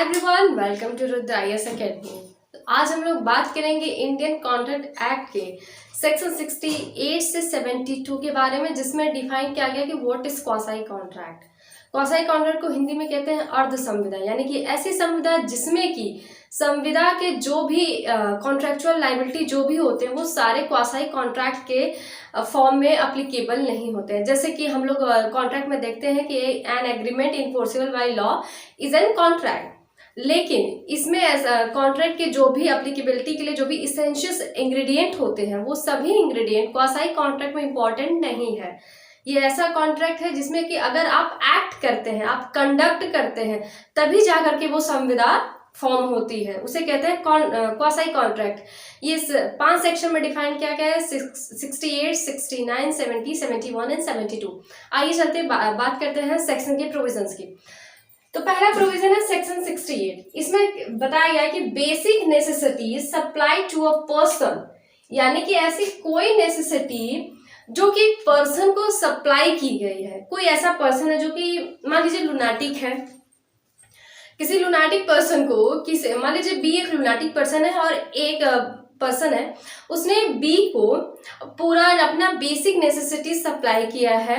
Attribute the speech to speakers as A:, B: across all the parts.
A: Everyone, welcome to Rudra IAS academy. आज हम लोग बात करेंगे इंडियन कॉन्ट्रैक्ट एक्ट के सेक्शन 68 से 72 के बारे में, जिसमें डिफाइन किया गया कि what is quasi contract. Quasi contract को हिंदी में कहते हैं अर्ध संविदा, यानी कि ऐसी संविदा जिसमें कि संविदा के जो भी कॉन्ट्रैक्चुअल लायबिलिटी जो भी होते हैं वो सारे क्वासी कॉन्ट्रैक्ट के फॉर्म में अप्लीकेबल नहीं होते हैं। जैसे कि हम लोग कॉन्ट्रैक्ट में देखते हैं कि an agreement enforceable by law is an contract, लेकिन इसमें कॉन्ट्रैक्ट के जो भी अप्लीकेबिलिटी के लिए जो भी इसेंशियल इंग्रेडिएंट होते हैं वो सभी इंग्रेडिएंट क्वासी कॉन्ट्रैक्ट में इंपॉर्टेंट नहीं है। ये ऐसा कॉन्ट्रैक्ट है जिसमें कि अगर आप एक्ट करते हैं, आप कंडक्ट करते हैं, तभी जा करके वो संविदा फॉर्म होती है, उसे कहते हैं क्वासी कॉन्ट्रैक्ट। ये 5 सेक्शन में डिफाइन किया गया है, 68, 69, 70, 71 एंड 72। आइए चलते बात करते हैं सेक्शन के प्रोविजंस की। तो पहला प्रोविजन है सेक्शन 68। इसमें बताया गया है कि basic necessities supply to a person, यानी कि ऐसी कोई नेसेसिटी जो कि पर्सन को सप्लाई की गई है। कोई ऐसा पर्सन है जो कि मान लीजिए लुनाटिक है, किसी लुनाटिक पर्सन को मान लीजिए बी एक लुनाटिक पर्सन है और एक पर्सन है, उसने बी को पूरा अपना बेसिक नेसेसिटी सप्लाई किया है,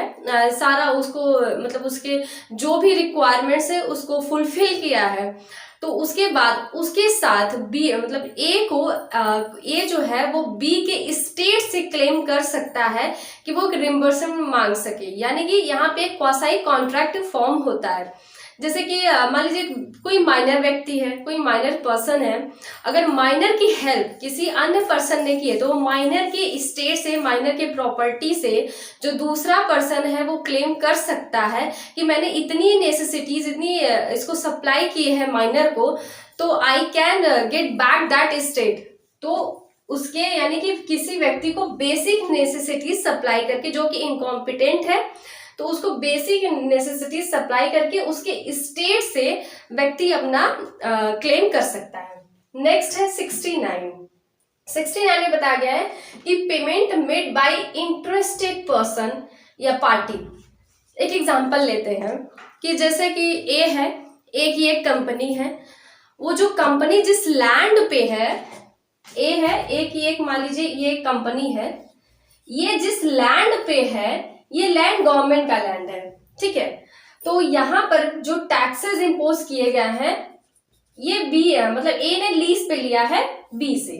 A: सारा उसको मतलब उसके जो भी रिक्वायरमेंट्स है उसको फुलफिल किया है। तो उसके बाद उसके साथ बी मतलब ए जो है वो बी के स्टेट से क्लेम कर सकता है कि वो रिम्बर्समेंट मांग सके, यानी कि यहाँ पे क्वासी कॉन्ट्रैक्ट फॉर्म होता है। जैसे कि मान लीजिए कोई माइनर व्यक्ति है, कोई माइनर पर्सन है, अगर माइनर की हेल्प किसी अन्य पर्सन ने की है तो माइनर के स्टेट से, माइनर के प्रॉपर्टी से जो दूसरा पर्सन है वो क्लेम कर सकता है कि मैंने इतनी नेसेसिटीज, इतनी इसको सप्लाई की है माइनर को, तो I can get back that state. तो उसके यानी कि किसी व्यक्ति को बेसिक नेसेसिटीज सप्लाई करके, जो कि इनकॉम्पिटेंट है, तो उसको बेसिक नेसेसिटी सप्लाई करके उसके स्टेट से व्यक्ति अपना क्लेम कर सकता है। नेक्स्ट है 69। 69 में बताया गया है कि payment made by interested person या पार्टी। एक एग्जांपल लेते हैं कि जैसे कि ए है, ए की एक कंपनी है, वो जो कंपनी जिस लैंड पे है, ए है, ए की एक मान लीजिए ये कंपनी है, ये जिस लैंड पे है ये लैंड गवर्नमेंट का लैंड है, ठीक है। तो यहाँ पर जो टैक्सेस इंपोज किए गए हैं ये बी है, मतलब ए ने लीज पे लिया है बी से,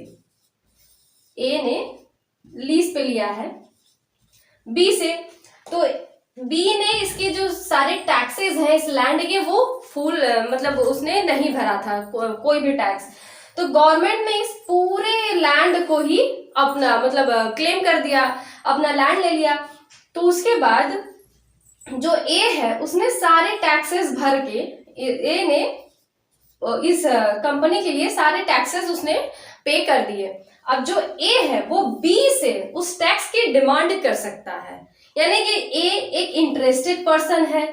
A: ए ने लीज पे लिया है बी से, तो बी ने इसके जो सारे टैक्सेस हैं इस लैंड के वो फुल मतलब उसने नहीं भरा था कोई भी टैक्स। तो गवर्नमेंट ने इस पूरे लैंड को ही अपना मतलब क्लेम कर दिया, अपना लैंड ले लिया। तो उसके बाद जो ए है उसने सारे टैक्सेस भर के, ए ने इस कंपनी के लिए सारे टैक्सेस उसने पे कर दिए। अब जो ए है वो बी से उस टैक्स की डिमांड कर सकता है, यानी कि ए एक इंटरेस्टेड पर्सन है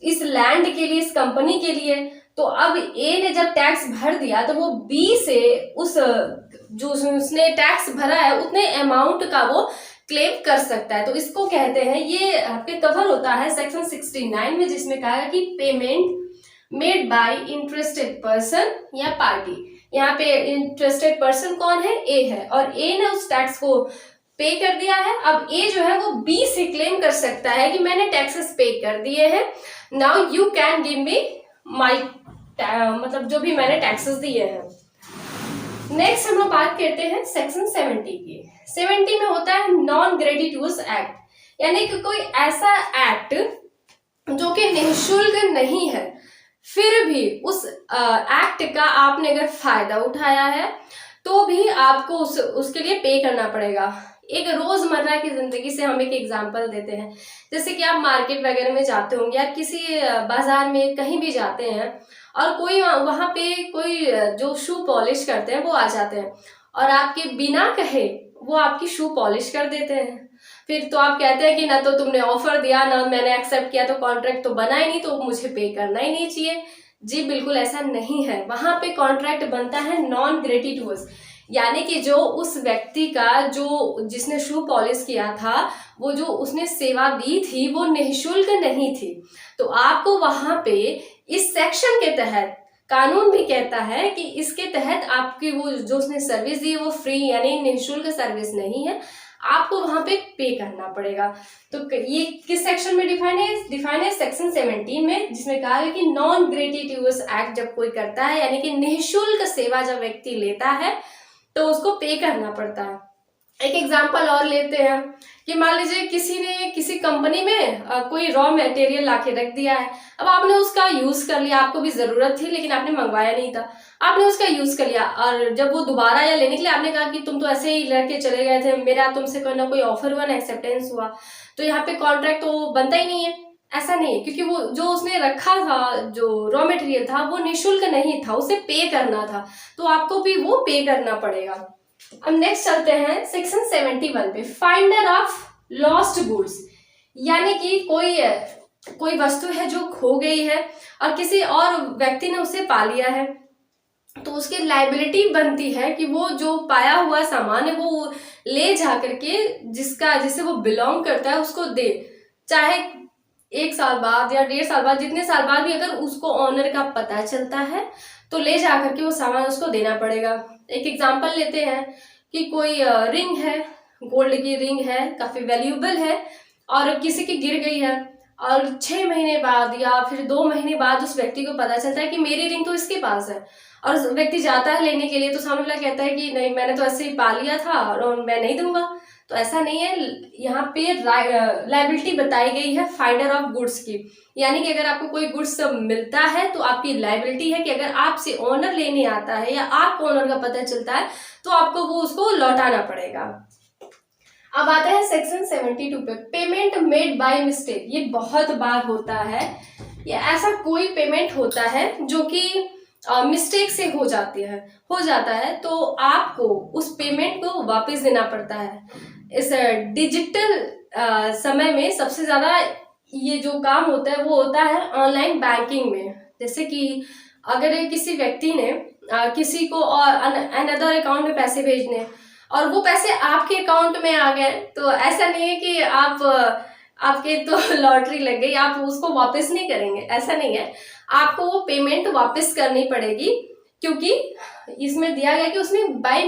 A: इस लैंड के लिए, इस कंपनी के लिए। तो अब ए ने जब टैक्स भर दिया तो वो बी से उस जो उसने टैक्स भरा है उतने अमाउंट का वो क्लेम कर सकता है। तो इसको कहते हैं, ये आपके कवर होता है सेक्शन 69 में, जिसमें कहा है कि payment made by interested person या पार्टी। यहाँ पे इंटरेस्टेड पर्सन कौन है? ए है, और ए ने उस टैक्स को पे कर दिया है। अब ए जो है वो बी से क्लेम कर सकता है कि मैंने टैक्सेस पे कर दिए हैं, now you can give me my मतलब जो भी मैंने टैक्सेस दिए हैं। नेक्स्ट हम लोग बात करते हैं सेक्शन 70 की। 70 में होता है नॉन ग्रेटिट्यूस एक्ट, यानी कि कोई ऐसा एक्ट जो कि निःशुल्क नहीं है, फिर भी उस एक्ट का आपने अगर फायदा उठाया है तो भी आपको उसके लिए पे करना पड़ेगा। एक रोजमर्रा की जिंदगी से हम एक एग्जांपल देते हैं, जैसे कि आप मार्केट वगैरह में जाते होंगे, आप किसी बाजार में कहीं भी जाते हैं और कोई वहां पे कोई जो शू पॉलिश करते हैं वो आ जाते हैं और आपके बिना कहे वो आपकी शू पॉलिश कर देते हैं। फिर तो आप कहते हैं कि ना तो तुमने ऑफर दिया, ना मैंने एक्सेप्ट किया, तो कॉन्ट्रैक्ट तो बना ही नहीं, तो मुझे पे करना ही नहीं चाहिए। जी बिल्कुल ऐसा नहीं है, वहां पे कॉन्ट्रैक्ट बनता है नॉन ग्रेटिट्यूस, यानी कि जो उस व्यक्ति का जो जिसने शू पॉलिश किया था, वो जो उसने सेवा दी थी वो निःशुल्क नहीं थी। तो आपको वहां पे इस सेक्शन के तहत कानून भी कहता है कि इसके तहत आपकी वो जो उसने सर्विस दी है वो फ्री यानी निःशुल्क सर्विस नहीं है, आपको वहां पे पे करना पड़ेगा। तो ये किस सेक्शन में डिफाइन है सेक्शन 17 में, जिसमें कहा है कि नॉन ग्रेटिट्यूअस एक्ट जब कोई करता है यानी कि निःशुल्क सेवा जब व्यक्ति लेता है तो उसको पे करना पड़ता है। एक एग्जांपल और लेते हैं कि मान लीजिए किसी ने किसी कंपनी में कोई रॉ मटेरियल लाके रख दिया है, अब आपने उसका यूज कर लिया, आपको भी जरूरत थी लेकिन आपने मंगवाया नहीं था, आपने उसका यूज कर लिया और जब वो दोबारा या लेने के लिए आपने कहा कि तुम तो ऐसे ही लड़के चले गए थे, मेरा तुमसे कोई ना कोई ऑफर हुआ ना एक्सेप्टेंस हुआ, तो यहाँ पे कॉन्ट्रैक्ट तो बनता ही नहीं है। ऐसा नहीं है, क्योंकि वो जो उसने रखा था जो रॉ मटेरियल था वो निःशुल्क नहीं था, उसे पे करना था, तो आपको भी वो पे करना पड़ेगा। अब नेक्स्ट चलते हैं सेक्शन 71 पे, फाइंडर ऑफ लॉस्ट गुड्स, यानी कि कोई वस्तु है जो खो गई है और किसी और व्यक्ति ने उसे पा लिया है, तो उसकी लाइबिलिटी बनती है कि वो जो पाया हुआ सामान है वो ले जा करके जिसे वो बिलोंग करता है उसको दे, चाहे 1 साल बाद या 1.5 साल बाद, जितने साल बाद भी अगर उसको ऑनर का पता चलता है तो ले जा करके वो सामान उसको देना पड़ेगा। एक एग्जांपल लेते हैं कि कोई रिंग है, गोल्ड की रिंग है, काफी वैल्यूएबल है और किसी की गिर गई है और 6 महीने बाद या फिर 2 महीने बाद उस व्यक्ति को पता चलता है कि मेरी रिंग तो इसके पास है, और उस व्यक्ति जाता है लेने के लिए तो सामने वाला कहता है कि नहीं मैंने तो ऐसे ही पा लिया था और मैं नहीं दूंगा। तो ऐसा नहीं है, यहाँ पे लाइबिलिटी बताई गई है फाइंडर ऑफ गुड्स की, यानी कि अगर आपको कोई गुड्स मिलता है तो आपकी लाइबिलिटी है कि अगर आपसे ओनर लेने आता है या आपको ओनर का पता चलता है तो आपको वो उसको लौटाना पड़ेगा। अब आता है सेक्शन 72 पे, पेमेंट मेड बाय मिस्टेक। ये बहुत बार होता है, ये ऐसा कोई पेमेंट होता है जो कि मिस्टेक से हो जाता है तो आपको उस पेमेंट को वापस देना पड़ता है। इस डिजिटल समय में सबसे ज्यादा ये जो काम होता है वो होता है ऑनलाइन बैंकिंग में। जैसे कि अगर किसी व्यक्ति ने किसी को और अनदर अकाउंट में पैसे भेजने और वो पैसे आपके अकाउंट में आ गए, तो ऐसा नहीं है कि आपके तो लॉटरी लग गई, आप उसको वापस नहीं करेंगे, ऐसा नहीं है, आपको वो पेमेंट वापस करनी पड़ेगी, क्योंकि इसमें दिया गया कि उसने बाय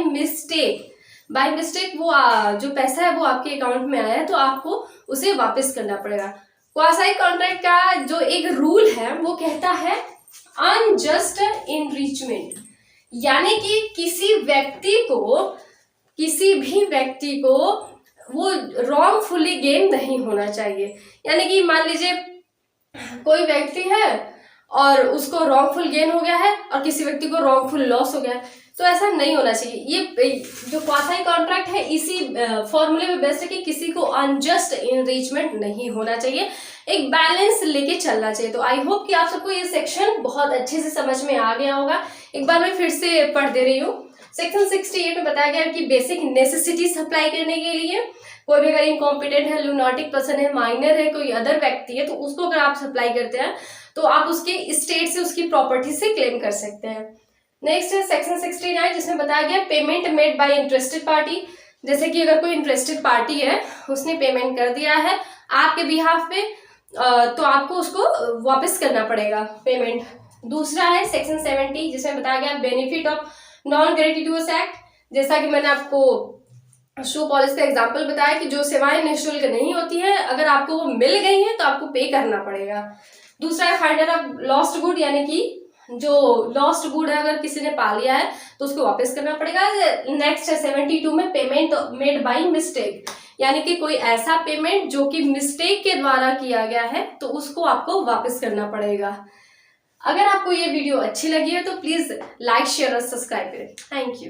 A: मिस्टेक वो जो पैसा है वो आपके अकाउंट में आया है तो आपको उसे वापस करना पड़ेगा। क्वासी कॉन्ट्रैक्ट का जो एक रूल है वो कहता है अनजस्ट इनरिचमेंट, यानी कि किसी भी व्यक्ति को वो रॉन्गफुली गेन नहीं होना चाहिए। यानी कि मान लीजिए कोई व्यक्ति है और उसको रॉन्गफुल गेन हो गया है और किसी व्यक्ति को रॉन्गफुल लॉस हो गया है, तो ऐसा नहीं होना चाहिए। ये जो क्वासी कॉन्ट्रैक्ट है इसी फॉर्मूले में बेस्ट है कि किसी को अनजस्ट इनरिचमेंट नहीं होना चाहिए, एक बैलेंस लेके चलना चाहिए। तो आई होप कि आप सबको ये सेक्शन बहुत अच्छे से समझ में आ गया होगा। एक बार मैं फिर से पढ़ दे रही हूँ। सेक्शन 68 में बताया गया कि बेसिक नेसेसिटी सप्लाई करने के लिए कोई भी अगर इनकॉम्पिटेंट है, लूनाटिक पर्सन है, माइनर है, कोई अदर व्यक्ति है, तो उसको अगर आप सप्लाई करते हैं तो आप उसके स्टेट से उसकी प्रॉपर्टी से क्लेम कर सकते हैं। नेक्स्ट है सेक्शन 69 जिसमें बताया गया payment made by interested party. जैसे कि अगर कोई इंटरेस्टेड पार्टी है उसने पेमेंट कर दिया है आपके बिहाफ पे, तो आपको उसको वापस करना पड़ेगा पेमेंट। दूसरा है सेक्शन 70 जिसमें बताया गया बेनिफिट ऑफ नॉन ग्रेटिट्यूअस एक्ट। जैसा कि मैंने आपको शू पॉलिश का एग्जांपल बताया कि जो सेवाएं निःशुल्क नहीं होती है अगर आपको वो मिल गई है तो आपको पे करना पड़ेगा। दूसरा है फाइंडर ऑफ लॉस्ट गुड, यानी कि जो लॉस्ट गुड है अगर किसी ने पा लिया है तो उसको वापस करना पड़ेगा। नेक्स्ट है 72 में पेमेंट मेड बाय मिस्टेक, यानी कि कोई ऐसा पेमेंट जो कि मिस्टेक के द्वारा किया गया है तो उसको आपको वापस करना पड़ेगा। अगर आपको ये वीडियो अच्छी लगी है तो प्लीज लाइक शेयर और सब्सक्राइब करें। Thank you.